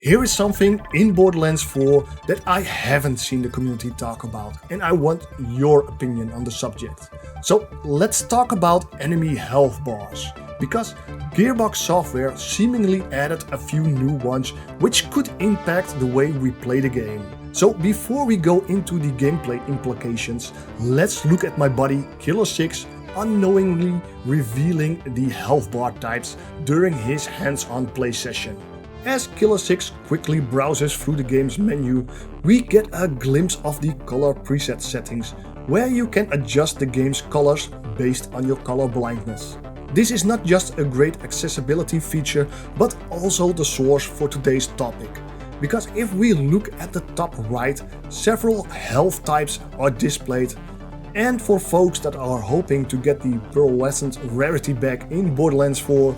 Here is something in Borderlands 4 that I haven't seen the community talk about, and I want your opinion on the subject. So let's talk about enemy health bars, because Gearbox Software seemingly added a few new ones which could impact the way we play the game. So before we go into the gameplay implications, let's look at my buddy Killer 6 unknowingly revealing the health bar types during his hands-on play session. As Killer 6 quickly browses through the game's menu, we get a glimpse of the color preset settings, where you can adjust the game's colors based on your color blindness. This is not just a great accessibility feature, but also the source for today's topic. Because if we look at the top right, several health types are displayed. And for folks that are hoping to get the pearlescent rarity back in Borderlands 4,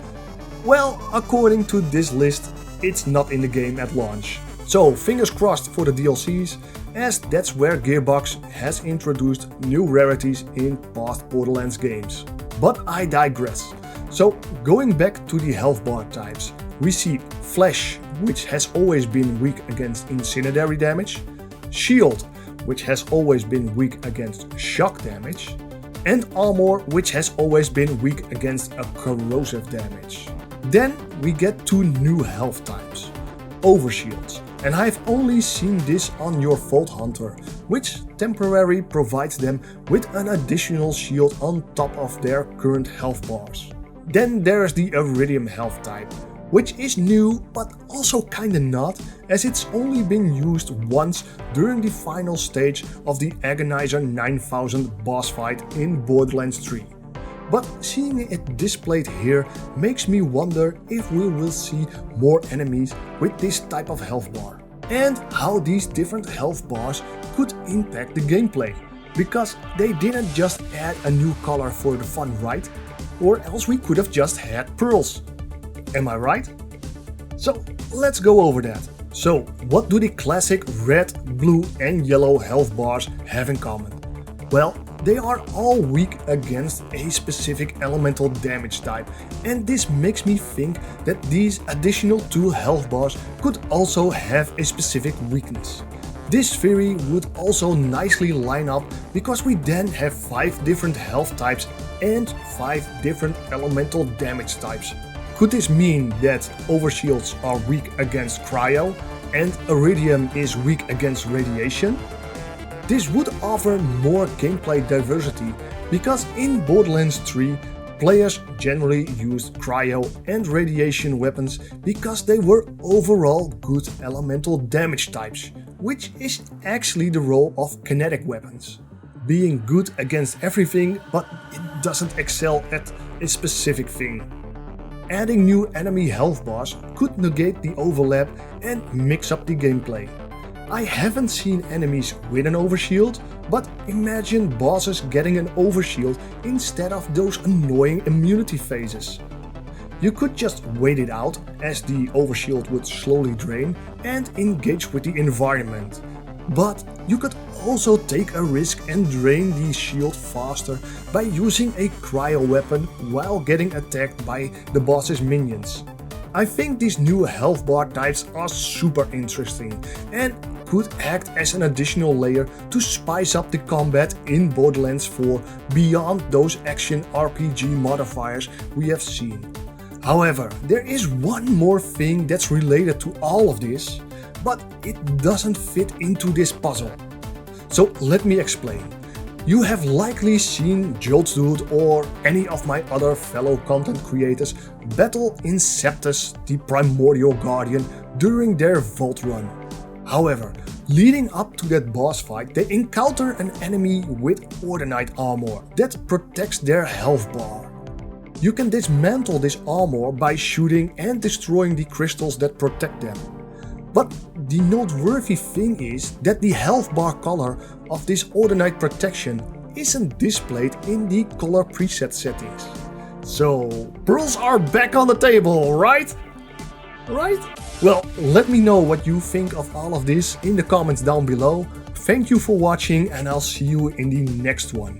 well, according to this list, it's not in the game at launch. So fingers crossed for the DLCs, as that's where Gearbox has introduced new rarities in past Borderlands games. But I digress. So going back to the health bar types, we see Flesh, which has always been weak against incendiary damage, Shield, which has always been weak against shock damage, and Armor, which has always been weak against a corrosive damage. Then we get two new health types, Overshields, and I've only seen this on your Vault Hunter, which temporarily provides them with an additional shield on top of their current health bars. Then there's the Iridium health type, which is new but also kinda not, as it's only been used once during the final stage of the Agonizer 9000 boss fight in Borderlands 3. But seeing it displayed here makes me wonder if we will see more enemies with this type of health bar, and how these different health bars could impact the gameplay, because they didn't just add a new color for the fun, right? Or else we could have just had pearls. Am I right? So let's go over that. So what do the classic red, blue and yellow health bars have in common? Well, they are all weak against a specific elemental damage type, and this makes me think that these additional two health bars could also have a specific weakness. This theory would also nicely line up, because we then have 5 different health types and 5 different elemental damage types. Could this mean that Overshields are weak against cryo and Iridium is weak against radiation? This would offer more gameplay diversity, because in Borderlands 3, players generally used cryo and radiation weapons because they were overall good elemental damage types, which is actually the role of kinetic weapons. Being good against everything, but it doesn't excel at a specific thing. Adding new enemy health bars could negate the overlap and mix up the gameplay. I haven't seen enemies with an overshield, but imagine bosses getting an overshield instead of those annoying immunity phases. You could just wait it out, as the overshield would slowly drain, and engage with the environment. But you could also take a risk and drain the shield faster by using a cryo weapon while getting attacked by the boss's minions. I think these new health bar types are super interesting and could act as an additional layer to spice up the combat in Borderlands 4 beyond those action RPG modifiers we have seen. However, there is one more thing that's related to all of this, but it doesn't fit into this puzzle. So let me explain. You have likely seen Joltsdude or any of my other fellow content creators battle Inceptus, the Primordial Guardian, during their Vault run. However, leading up to that boss fight, they encounter an enemy with Ordinite armor that protects their health bar. You can dismantle this armor by shooting and destroying the crystals that protect them. But the noteworthy thing is that the health bar color of this Ordinite protection isn't displayed in the color preset settings. So pearls are back on the table, right? Right? Well, let me know what you think of all of this in the comments down below. Thank you for watching, and I'll see you in the next one.